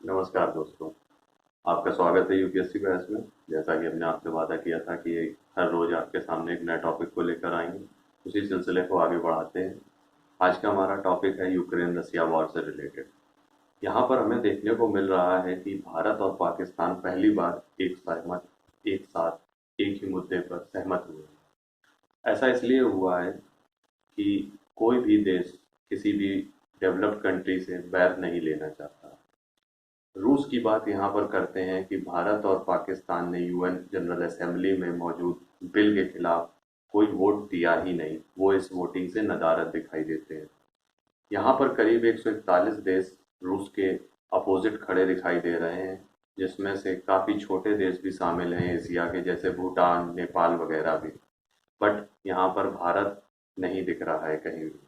नमस्कार दोस्तों। आपका स्वागत है यूपीएससी बहस में। जैसा कि हमने आपसे वादा किया था कि हर रोज आपके सामने एक नए टॉपिक को लेकर आएंगे, उसी सिलसिले को आगे बढ़ाते हैं। आज का हमारा टॉपिक है यूक्रेन रसिया वॉर से रिलेटेड। यहाँ पर हमें देखने को मिल रहा है कि भारत और पाकिस्तान पहली बार एक साथ एक ही मुद्दे पर सहमत हुए हैं। ऐसा इसलिए हुआ है कि कोई भी देश किसी भी डेवलप्ड कंट्री से बैर नहीं लेना चाहता। रूस की बात यहाँ पर करते हैं कि भारत और पाकिस्तान ने यूएन जनरल असेंबली में मौजूद बिल के खिलाफ कोई वोट दिया ही नहीं। वो इस वोटिंग से नदारद दिखाई देते हैं। यहाँ पर करीब 141 देश रूस के अपोजिट खड़े दिखाई दे रहे हैं, जिसमें से काफ़ी छोटे देश भी शामिल हैं एशिया के, जैसे भूटान, नेपाल वगैरह भी। बट यहाँ पर भारत नहीं दिख रहा है कहीं भी।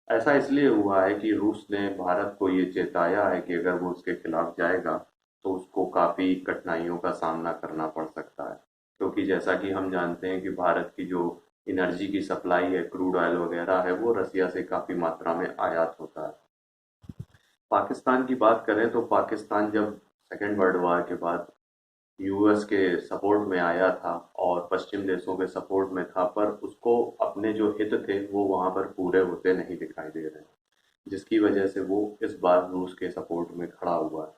ऐसा इसलिए हुआ है कि रूस ने भारत को ये चेताया है कि अगर वो उसके खिलाफ जाएगा तो उसको काफ़ी कठिनाइयों का सामना करना पड़ सकता है, क्योंकि जैसा कि हम जानते हैं कि भारत की जो एनर्जी की सप्लाई है, क्रूड ऑयल वगैरह है, वो रसिया से काफ़ी मात्रा में आयात होता है। पाकिस्तान की बात करें तो पाकिस्तान जब सेकेंड वर्ल्ड वॉर के बाद यूएस के सपोर्ट में आया था और पश्चिम देशों के सपोर्ट में था, पर उसको अपने जो हित थे वो वहाँ पर पूरे होते नहीं दिखाई दे रहे, जिसकी वजह से वो इस बार रूस के सपोर्ट में खड़ा हुआ है।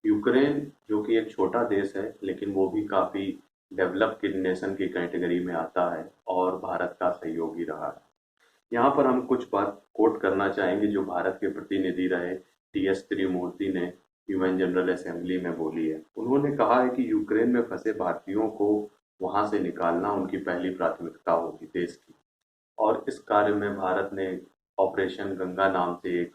यूक्रेन जो कि एक छोटा देश है, लेकिन वो भी काफ़ी डेवलप्ड नेशन की कैटेगरी में आता है और भारत का सहयोगी रहा है। यहाँ पर हम कुछ बात कोट करना चाहेंगे जो भारत के प्रतिनिधि रहे टीएस त्रिमूर्ति ने यूएन जनरल असेंबली में बोली है। उन्होंने कहा है कि यूक्रेन में फंसे भारतीयों को वहां से निकालना उनकी पहली प्राथमिकता होगी देश की। और इस कार्य में भारत ने ऑपरेशन गंगा नाम से एक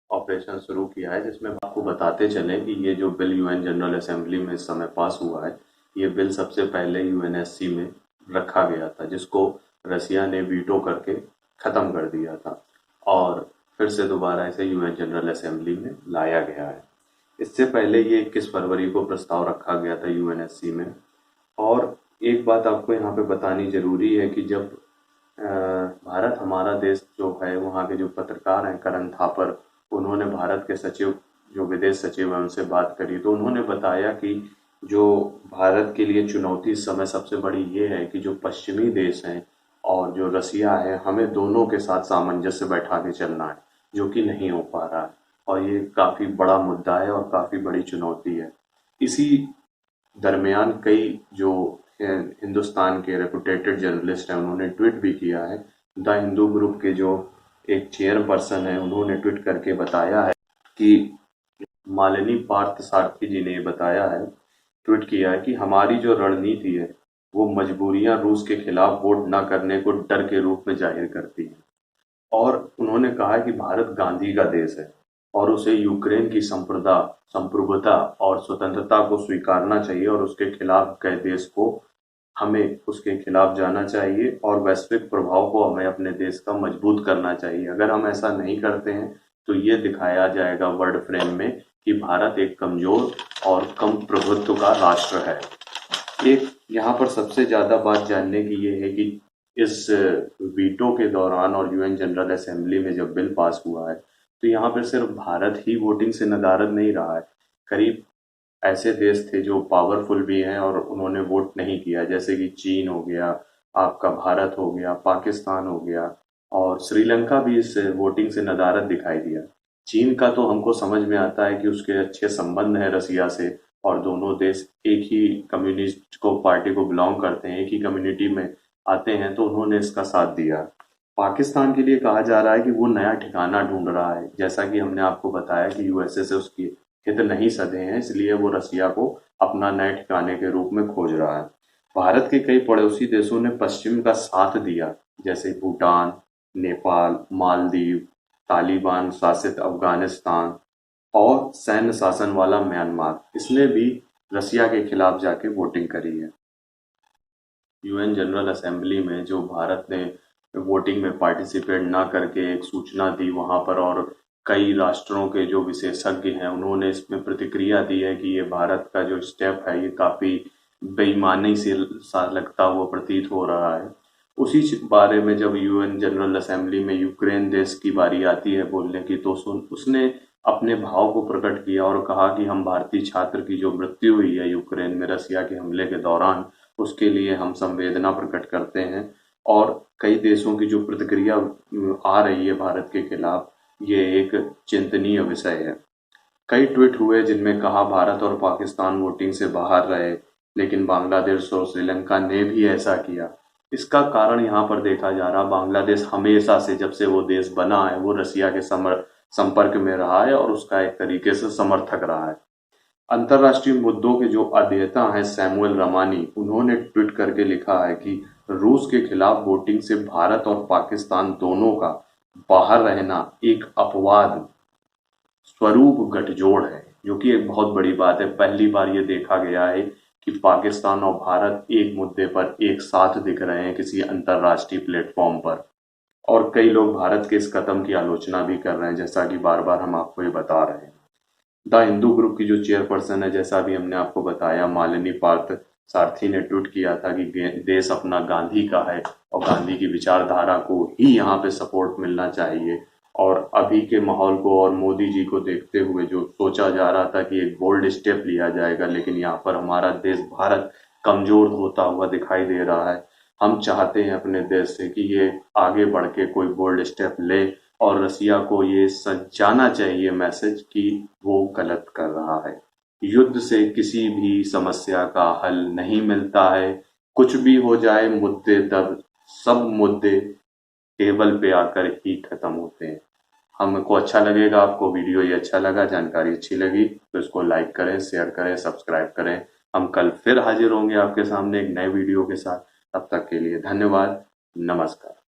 ऑपरेशन शुरू किया है, जिसमें आपको बताते चलें कि ये जो बिल यूएन जनरल असेंबली में इस समय पास हुआ है, ये बिल सबसे पहले यूएनएससी में रखा गया था, जिसको रसिया ने वीटो करके ख़त्म कर दिया था और फिर से दोबारा इसे यूएन जनरल असेंबली में लाया गया है। इससे पहले ये 21 फरवरी को प्रस्ताव रखा गया था यूएनएससी में। और एक बात आपको यहाँ पे बतानी जरूरी है कि जब भारत हमारा देश जो है, वहाँ के जो पत्रकार हैं करण थापर, उन्होंने भारत के सचिव, जो विदेश सचिव हैं, उनसे बात करी तो उन्होंने बताया कि जो भारत के लिए चुनौती इस समय सबसे बड़ी ये है कि जो पश्चिमी देश हैं और जो रसिया है, हमें दोनों के साथ सामंजस्य बैठा के चलना है, जो कि नहीं हो पा रहा है। और ये काफ़ी बड़ा मुद्दा है और काफ़ी बड़ी चुनौती है। इसी दरमियान कई जो हिंदुस्तान के रेपुटेटेड जर्नलिस्ट हैं, उन्होंने ट्वीट भी किया है। द हिंदू ग्रुप के जो एक चेयरपर्सन है, उन्होंने ट्वीट करके बताया है कि मालिनी पार्थ सारथी जी ने ये बताया है, ट्वीट किया है कि हमारी जो रणनीति है वो मजबूरियां रूस के खिलाफ वोट न करने को डर के रूप में जाहिर करती है। और उन्होंने कहा है कि भारत गांधी का देश है और उसे यूक्रेन की संप्रभुता और स्वतंत्रता को स्वीकारना चाहिए और उसके खिलाफ गए देश को हमें उसके खिलाफ जाना चाहिए और वैश्विक प्रभाव को हमें अपने देश का मजबूत करना चाहिए। अगर हम ऐसा नहीं करते हैं तो ये दिखाया जाएगा वर्ल्ड फ्रेम में कि भारत एक कमजोर और कम प्रभुत्व का राष्ट्र है। एक यहाँ पर सबसे ज्यादा बात जानने की ये है कि इस वीटो के दौरान और यूएन जनरल असेंबली में जब बिल पास हुआ है, तो यहाँ पर सिर्फ भारत ही वोटिंग से नदारद नहीं रहा है। करीब ऐसे देश थे जो पावरफुल भी हैं और उन्होंने वोट नहीं किया, जैसे कि चीन हो गया, आपका भारत हो गया, पाकिस्तान हो गया, और श्रीलंका भी इस वोटिंग से नदारद दिखाई दिया। चीन का तो हमको समझ में आता है कि उसके अच्छे संबंध हैं रसिया से और दोनों देश एक ही कम्युनिस्ट को पार्टी को बिलोंग करते हैं, एक ही कम्युनिटी में आते हैं, तो उन्होंने इसका साथ दिया। पाकिस्तान के लिए कहा जा रहा है कि वो नया ठिकाना ढूंढ रहा है, जैसा कि हमने आपको बताया कि यूएसए से उसकी हित नहीं सधे हैं, इसलिए वो रसिया को अपना नए ठिकाने के रूप में खोज रहा है। भारत के कई पड़ोसी देशों ने पश्चिम का साथ दिया, जैसे भूटान, नेपाल, मालदीव, तालिबान शासित अफगानिस्तान और सैन्य शासन वाला म्यांमार, इसने भी रसिया के खिलाफ जाके वोटिंग करी है। यूएन जनरल असेंबली में जो भारत ने वोटिंग में पार्टिसिपेट ना करके एक सूचना दी वहां पर, और कई राष्ट्रों के जो विशेषज्ञ हैं उन्होंने इसमें प्रतिक्रिया दी है कि ये भारत का जो स्टेप है ये काफी बेईमानी से सा लगता हुआ प्रतीत हो रहा है। उसी बारे में जब यूएन जनरल असेंबली में यूक्रेन देश की बारी आती है बोलने की, तो उसने अपने भाव को प्रकट किया और कहा कि हम भारतीय छात्र की जो मृत्यु हुई है यूक्रेन में रसिया के हमले के दौरान, उसके लिए हम संवेदना प्रकट करते हैं। और कई देशों की जो प्रतिक्रिया आ रही है भारत के खिलाफ, ये एक चिंतनीय विषय है। कई ट्वीट हुए जिनमें कहा भारत और पाकिस्तान वोटिंग से बाहर रहे, लेकिन बांग्लादेश और श्रीलंका ने भी ऐसा किया। इसका कारण यहाँ पर देखा जा रहा, बांग्लादेश हमेशा से जब से वो देश बना है वो रसिया के संपर्क में रहा है और उसका एक तरीके से समर्थक रहा है। अंतर्राष्ट्रीय मुद्दों के जो अध्येता हैं सैमुअल रमानी, उन्होंने ट्वीट करके लिखा है कि रूस के खिलाफ वोटिंग से भारत और पाकिस्तान दोनों का बाहर रहना एक अपवाद स्वरूप गठजोड़ है, जो कि एक बहुत बड़ी बात है। पहली बार ये देखा गया है कि पाकिस्तान और भारत एक मुद्दे पर एक साथ दिख रहे हैं किसी अंतर्राष्ट्रीय प्लेटफॉर्म पर। और कई लोग भारत के इस कदम की आलोचना भी कर रहे हैं, जैसा कि बार बार हम आपको ये बता रहे हैं। द हिंदू ग्रुप की जो चेयरपर्सन है, जैसा भी हमने आपको बताया, मालिनी पार्थ सारथी ने ट्वीट किया था कि देश अपना गांधी का है और गांधी की विचारधारा को ही यहाँ पे सपोर्ट मिलना चाहिए। और अभी के माहौल को और मोदी जी को देखते हुए जो सोचा जा रहा था कि एक बोल्ड स्टेप लिया जाएगा, लेकिन यहाँ पर हमारा देश भारत कमजोर होता हुआ दिखाई दे रहा है। हम चाहते हैं अपने देश से कि ये आगे बढ़ के कोई बोल्ड स्टेप ले और रसिया को ये जाना चाहिए मैसेज कि वो गलत कर रहा है। युद्ध से किसी भी समस्या का हल नहीं मिलता है। कुछ भी हो जाए, मुद्दे दब सब मुद्दे टेबल पे आकर ही खत्म होते हैं। हमको अच्छा लगेगा, आपको वीडियो ये अच्छा लगा, जानकारी अच्छी लगी तो इसको लाइक करें, शेयर करें, सब्सक्राइब करें। हम कल फिर हाजिर होंगे आपके सामने एक नए वीडियो के साथ। तब तक के लिए धन्यवाद। नमस्कार।